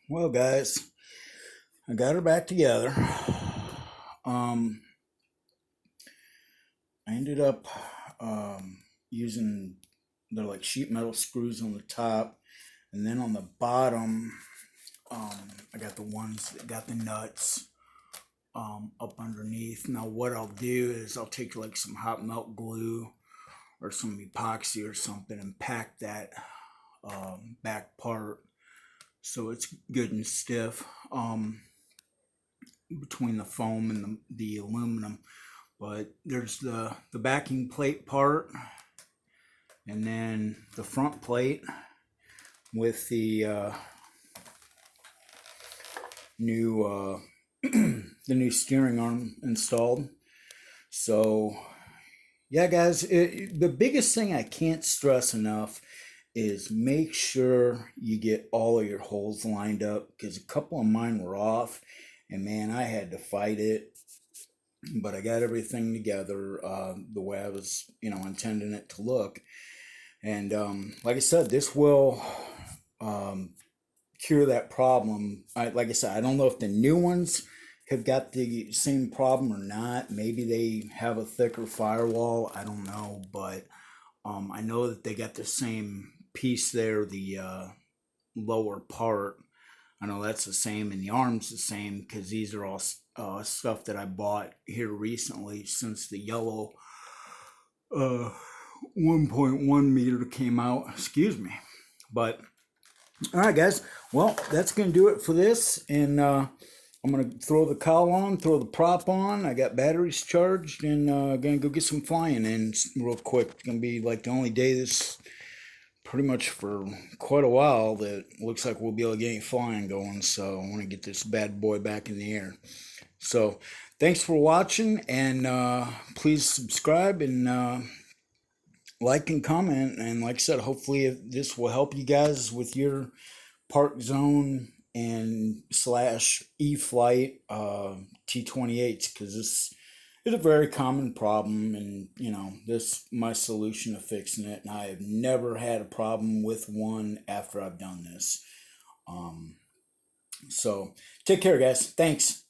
Well, guys, I got her back together. I ended up using the like sheet metal screws on the top, and then on the bottom, I got the ones that got the nuts up underneath. Now, what I'll do is I'll take like some hot melt glue or some epoxy or something and pack that back part so it's good and stiff. Between the foam and the aluminum. But there's the backing plate part, and then the front plate with the new the new steering arm installed. So yeah, guys, the biggest thing I can't stress enough is make sure you get all of your holes lined up, because a couple of mine were off, and man, I had to fight it. But I got everything together the way I was, intending it to look. And like I said, this will cure that problem. Like I said, I don't know if the new ones have got the same problem or not. Maybe they have a thicker firewall. I don't know, but I know that they got the same piece there, the lower part. I know that's the same, and the arm's the same, because these are all stuff that I bought here recently since the yellow 1.1 meter came out. Excuse me. But all right, guys. Well, that's gonna do it for this, and I'm gonna throw the cowl on, throw the prop on. I got batteries charged, and gonna go get some flying in real quick. It's gonna be like the only day this pretty much for quite a while that looks like we'll be able to get any flying going. So I want to get this bad boy back in the air. So thanks for watching, and please subscribe and like and comment. And like I said, hopefully this will help you guys with your Parkzone and slash E-flite T-28s, because this is a very common problem, and this my solution to fixing it, and I have never had a problem with one after I've done this. So take care, guys. Thanks.